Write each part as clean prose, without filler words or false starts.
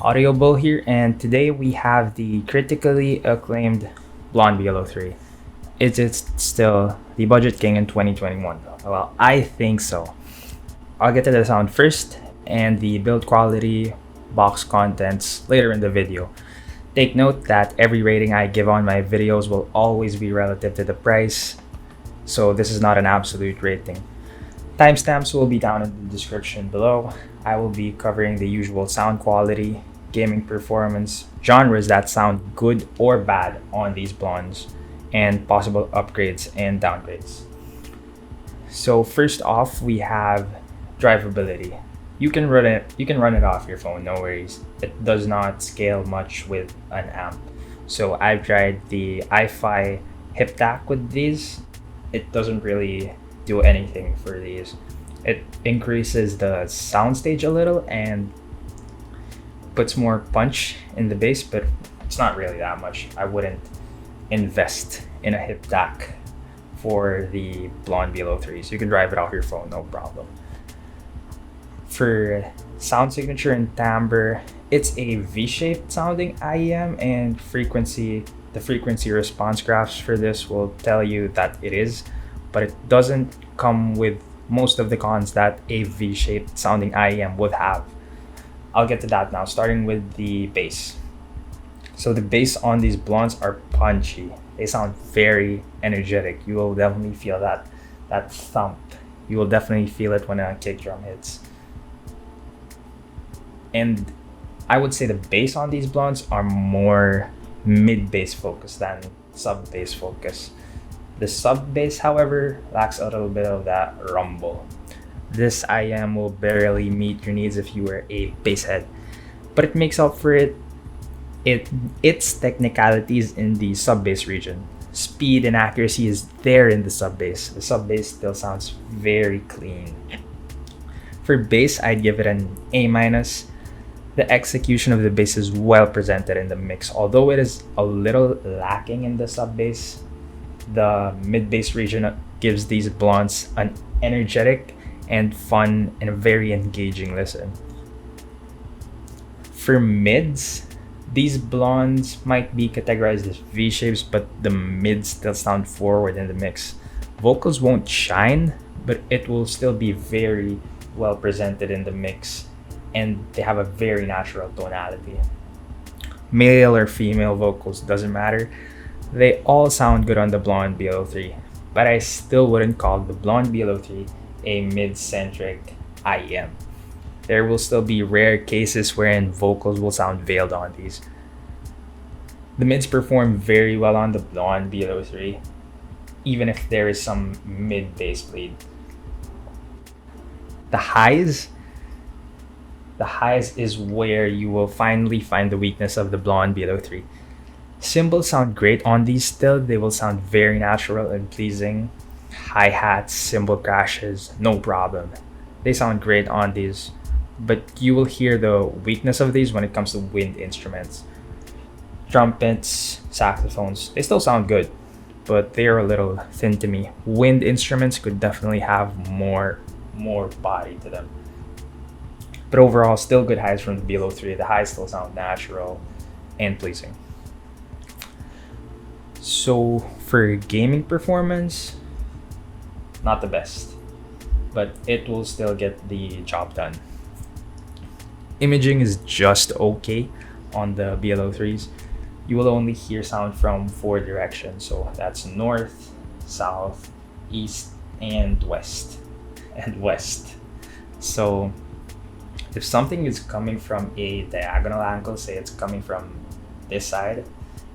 Audible here, and today we have the critically acclaimed BLON BL03. Is it still the budget king in 2021? Well, I think so. I'll get to the sound first and the build quality, box contents later in the video. Take note that every rating I give on my videos will always be relative to the price, so this is not an absolute rating. Timestamps will be down in the description below. I will be covering the usual sound quality, gaming performance, genres that sound good or bad on these blondes, and possible upgrades and downgrades. So first off, we have drivability. You can run it off your phone, no worries. It does not scale much with an amp. So I've tried the iFi hip DAC with these. It doesn't really do anything for these. It increases the soundstage a little and puts more punch in the bass, but it's not really that much. I wouldn't invest in a hip DAC for the BLON BL03, so you can drive it off your phone, no problem. For sound signature and timbre, it's a V-shaped sounding IEM, and the frequency response graphs for this will tell you that it is, but it doesn't come with most of the cons that a V-shaped sounding IEM would have. I'll get to that now, starting with the bass. So the bass on these blondes are punchy. They sound very energetic. You will definitely feel that thump. You will definitely feel it when a kick drum hits. And I would say the bass on these blondes are more mid-bass focused than sub-bass focused. The sub-bass, however, lacks a little bit of that rumble. This IM will barely meet your needs if you were a bass head, but it makes up for its technicalities in the sub-bass region. Speed and accuracy is there in the sub-bass. The sub-bass still sounds very clean. For bass, I'd give it an A-. The execution of the bass is well presented in the mix, although it is a little lacking in the sub-bass. The mid-bass region gives these blondes an energetic and fun and a very engaging listen. For mids, these blondes might be categorized as V-shapes, but the mids still sound forward in the mix. Vocals won't shine, but it will still be very well presented in the mix, and they have a very natural tonality. Male or female vocals, doesn't matter. They all sound good on the BLON BL03, but I still wouldn't call the BLON BL03 a mid-centric IEM. There will still be rare cases wherein vocals will sound veiled on these. The mids perform very well on the BLON BL03, even if there is some mid-bass bleed. The highs is where you will finally find the weakness of the BLON BL03. Cymbals sound great on these still. They will sound very natural and pleasing. Hi-hats, cymbal crashes, no problem. They sound great on these, but you will hear the weakness of these when it comes to wind instruments. Trumpets, saxophones, they still sound good, but they are a little thin to me. Wind instruments could definitely have more body to them. But overall, still good highs from the BL03. The highs still sound natural and pleasing. So for gaming performance, not the best, but it will still get the job done. Imaging is just okay on the BL03s. You will only hear sound from 4 directions, so that's north, south, east, and west. So if something is coming from a diagonal angle, say it's coming from this side,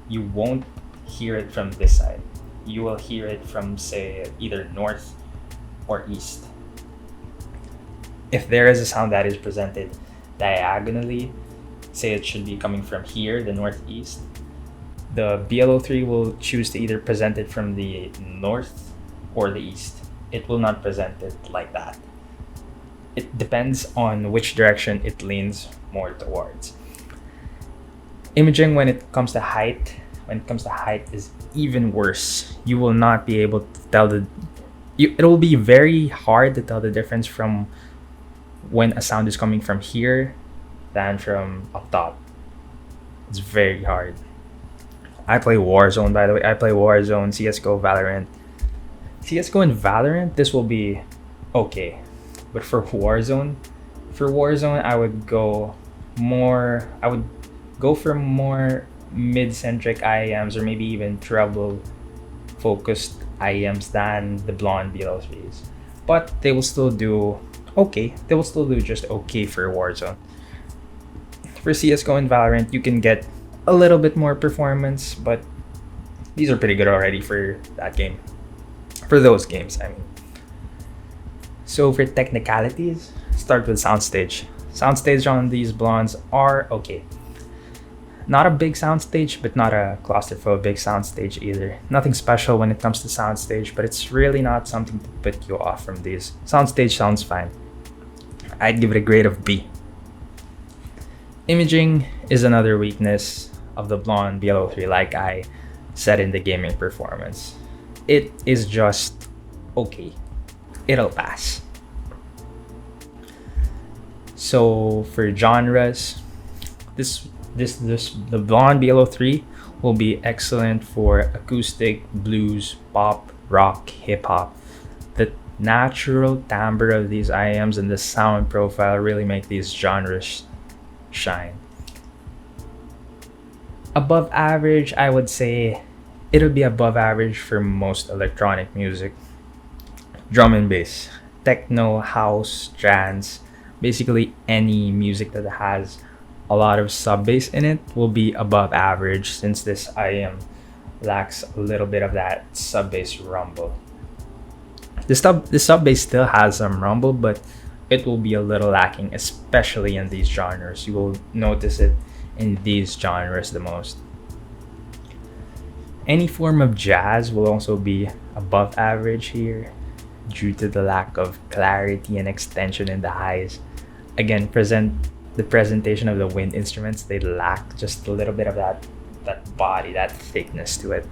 you won't hear it from this side. You will hear it from, say, either north or east. If there is a sound that is presented diagonally, say it should be coming from here, the northeast, the BL03 will choose to either present it from the north or the east. It will not present it like that. It depends on which direction it leans more towards. Imaging when it comes to height is even worse. You will not be able to tell it will be very hard to tell the difference from when a sound is coming from here than from up top. It's very hard. I play Warzone, by the way. I play Warzone, CSGO, Valorant. CSGO and Valorant, this will be okay. But for Warzone, I would go more. I would go for more mid-centric IAMs or maybe even treble-focused IAMs than the blonde BL3s. But they will still do okay. They will still do just okay for Warzone. For CSGO and Valorant, you can get a little bit more performance, but these are pretty good already for that game. For those games, I mean. So for technicalities, start with Soundstage. Soundstage on these blondes are okay. Not a big soundstage, but not a claustrophobic soundstage either. Nothing special when it comes to soundstage, but it's really not something to put you off from these. Soundstage sounds fine. I'd give it a grade of B. Imaging is another weakness of the blonde BL03, like I said in the gaming performance. It is just okay. It'll pass. So for genres, the blonde BL03 will be excellent for acoustic, blues, pop, rock, hip hop. The natural timbre of these IAMs and the sound profile really make these genres shine. Above average, I would say it'll be above average for most electronic music. Drum and bass, techno, house, trance, basically any music that has a lot of sub bass in it will be above average since this IAM lacks a little bit of that sub bass rumble. The sub bass still has some rumble, but it will be a little lacking, especially in these genres. You will notice it in these genres the most. Any form of jazz will also be above average here due to the lack of clarity and extension in the highs. Again, the presentation of the wind instruments, they lack just a little bit of that body, that thickness to it.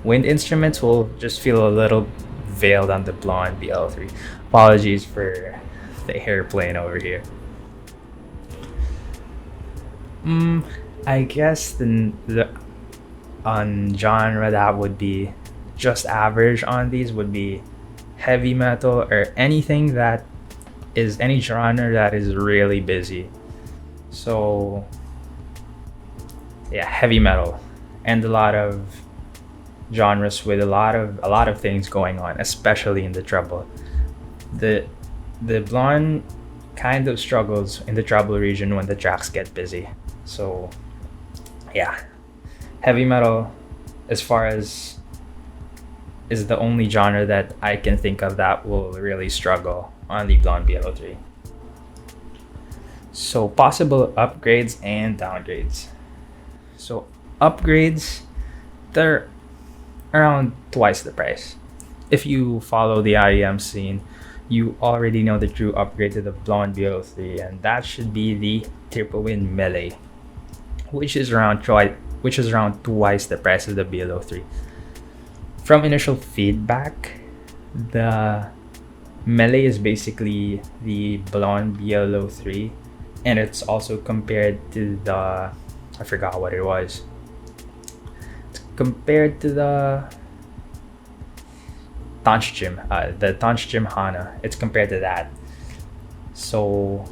Wind instruments will just feel a little veiled on the blonde BL3. Apologies for the airplane over here. I guess the on genre that would be just average on these would be heavy metal or anything that is any genre that is really busy. So yeah, heavy metal and a lot of genres with a lot of things going on, especially in the treble. The blonde kind of struggles in the treble region when the tracks get busy. So yeah, heavy metal as far as is the only genre that I can think of that will really struggle on the blonde BL03. So possible upgrades and downgrades. So upgrades, they're around twice the price. If you follow the IEM scene, you already know the true upgrade to the blonde BL03, and that should be the triple win melee, which is around twice the price of the BL03. From initial feedback, the melee is basically the blonde BL03, and it's also compared to the, I forgot what it was. It's compared to the Tanch Hana. It's compared to that. So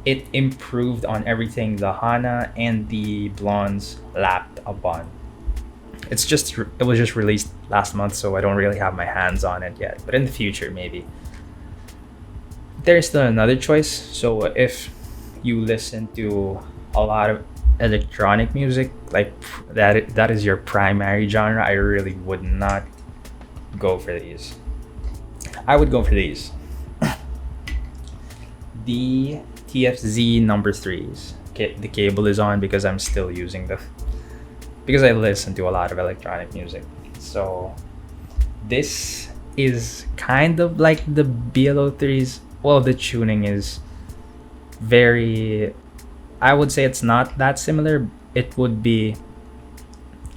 it improved on everything the Hana and the blondes lapped upon. It was just released last month, so I don't really have my hands on it yet, but in the future maybe. There's still another choice. So if you listen to a lot of electronic music, like that is your primary genre, I really would not go for these. I would go for these. The TFZ number 3s. The cable is on because I'm still using them, because I listen to a lot of electronic music. So this is kind of like the BL03s. Well, the tuning is very, I would say it's not that similar. It would be,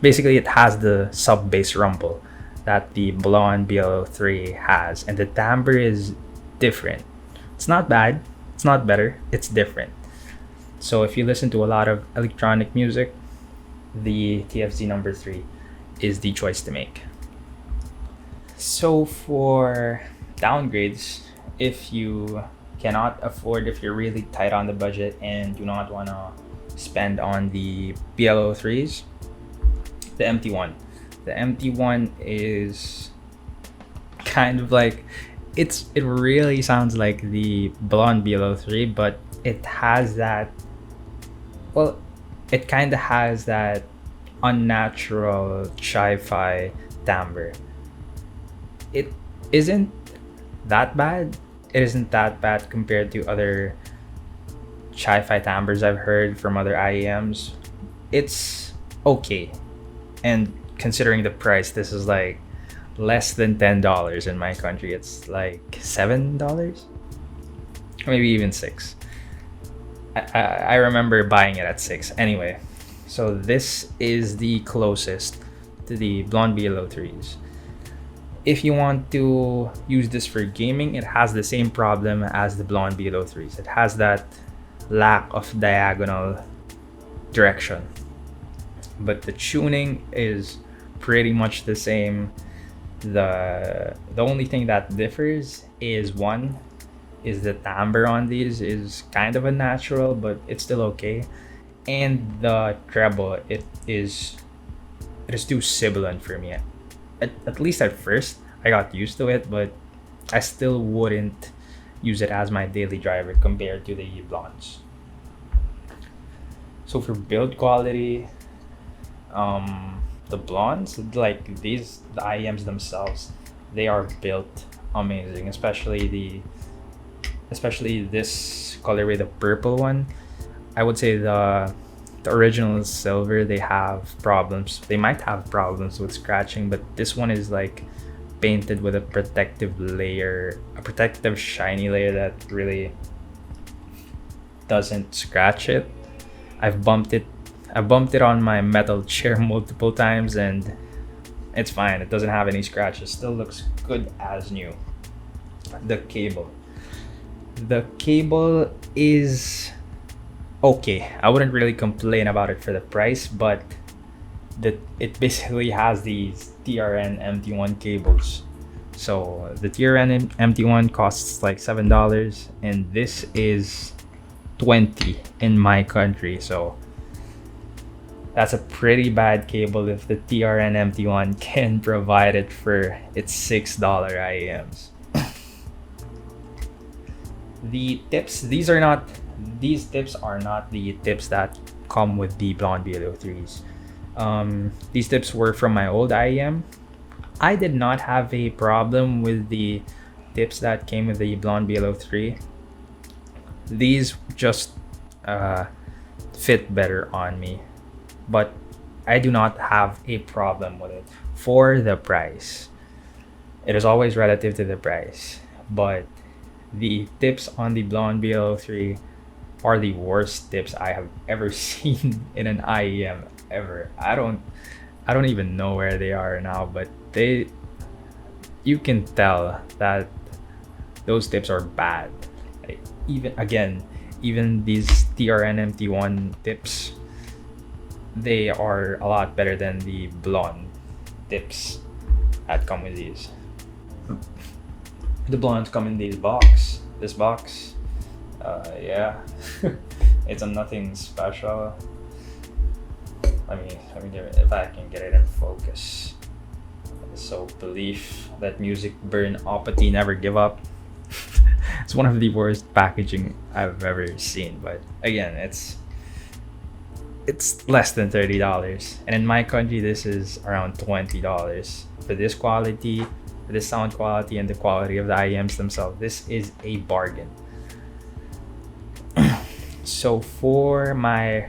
basically it has the sub bass rumble that the blonde BL03 has, and the timbre is different. It's not bad. It's not better, it's different. So if you listen to a lot of electronic music, the TFZ number 3 is the choice to make. So for downgrades, if you cannot afford, if you're really tight on the budget and do not want to spend on the BL03s, the MT1. The MT1 is kind of like, it really sounds like the BLON BL03, but it has that, well, it kind of has that unnatural sci-fi timbre. It isn't that bad. It isn't that bad compared to other sci-fi timbres I've heard from other IEMs. It's okay. And considering the price, this is like less than $10 in my country. It's like $7, or maybe even $6. I remember buying it at $6. Anyway, so this is the closest to the BLON BL03s. If you want to use this for gaming, it has the same problem as the BLON BL03s. It has that lack of diagonal direction, but the tuning is pretty much the same. The only thing that differs is the timbre on these is kind of unnatural, but it's still okay. And the treble, it is too sibilant for me. At least at first, I got used to it, but I still wouldn't use it as my daily driver compared to the BLONs. So for build quality, the BLONs, like these, the IEMs themselves, they are built amazing, especially this colorway, the purple one. I would say the original silver, they have problems. They might have problems with scratching, but this one is like painted with a protective layer, a protective shiny layer that really doesn't scratch it. I bumped it on my metal chair multiple times and it's fine. It doesn't have any scratches. Still looks good as new. The cable is okay. I wouldn't really complain about it for the price, but it basically has these TRN MT1 cables. So the TRN MT1 costs like $7 and this is 20 in my country. So that's a pretty bad cable if the TRN MT1 can provide it for its $6 IEMs. The tips, these tips are not the tips that come with the BLON BL03s. These tips were from my old IEM. I did not have a problem with the tips that came with the BLON BL03. These just fit better on me, but I do not have a problem with it for the price. It is always relative to the price, but the tips on the BLON BL03 are the worst tips I have ever seen in an IEM ever. I don't even know where they are now, but you can tell that those tips are bad. Like, even these TRN MT1 tips, they are a lot better than the BLON tips that come with these. The BLONs come in this box. Yeah, it's nothing special. Let me get it, if I can get it in focus. So belief that music burn opathy never give up. It's one of the worst packaging I've ever seen, but again, it's less than $30, and in my country this is around $20 for this quality, for this sound quality, and the quality of the IEMs themselves. This is a bargain. So for my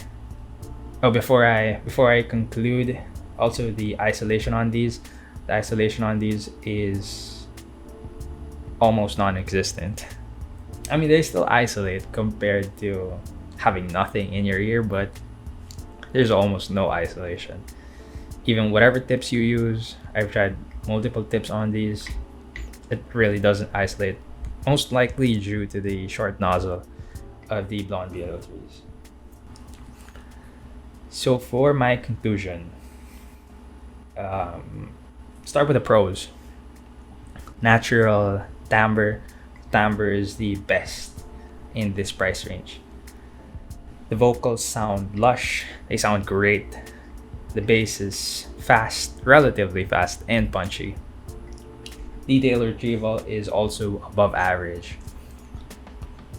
before I conclude, also the isolation on these is almost non-existent. I mean, they still isolate compared to having nothing in your ear, but there's almost no isolation. Even whatever tips you use, I've tried multiple tips on these, it really doesn't isolate, most likely due to the short nozzle. of the BLON BL03s. So for my conclusion, start with the pros. Natural timbre. Timbre is the best in this price range. The vocals sound lush, they sound great. The bass is fast, relatively fast, and punchy. Detail retrieval is also above average.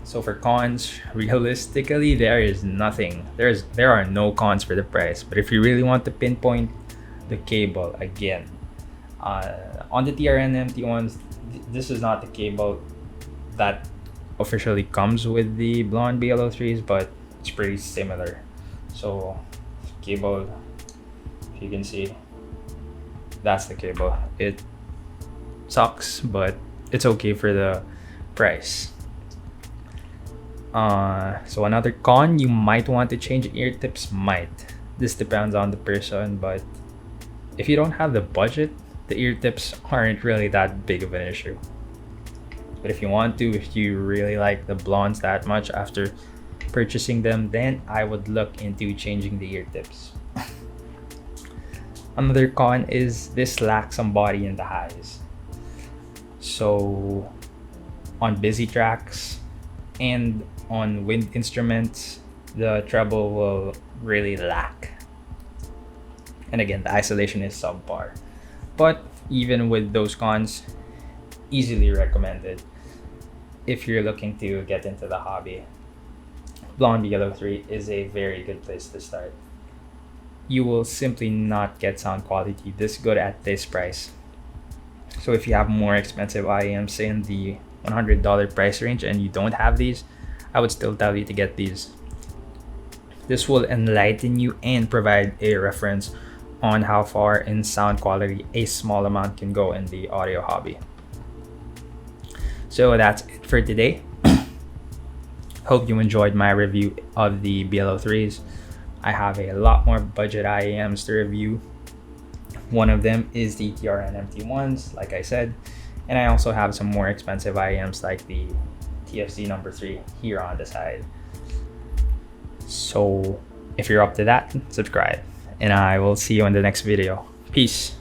So for cons, realistically, there is nothing. There are no cons for the price. But if you really want to pinpoint the cable, again, on the TRN MT ones, this is not the cable that officially comes with the BLON BL03s, but it's pretty similar. So cable, if you can see, that's the cable. It sucks, but it's okay for the price. So another con, you might want to change ear tips. This depends on the person, but if you don't have the budget, the ear tips aren't really that big of an issue. But if you want to, if you really like the blondes that much after purchasing them, then I would look into changing the ear tips. Another con is this lacks some body in the highs. So on busy tracks and on wind instruments, the treble will really lack. And again, the isolation is subpar. But even with those cons, easily recommended if you're looking to get into the hobby. BLON BL03 is a very good place to start. You will simply not get sound quality this good at this price. So if you have more expensive IEMs in the $100 price range and you don't have these, I would still tell you to get these. This will enlighten you and provide a reference on how far in sound quality a small amount can go in the audio hobby. So that's it for today. Hope you enjoyed my review of the BL03s. I have a lot more budget IEMs to review. One of them is the TRN MT1s, like I said, and I also have some more expensive IEMs like the TFC number 3 here on the side. So if you're up to that, subscribe, and I will see you in the next video. Peace.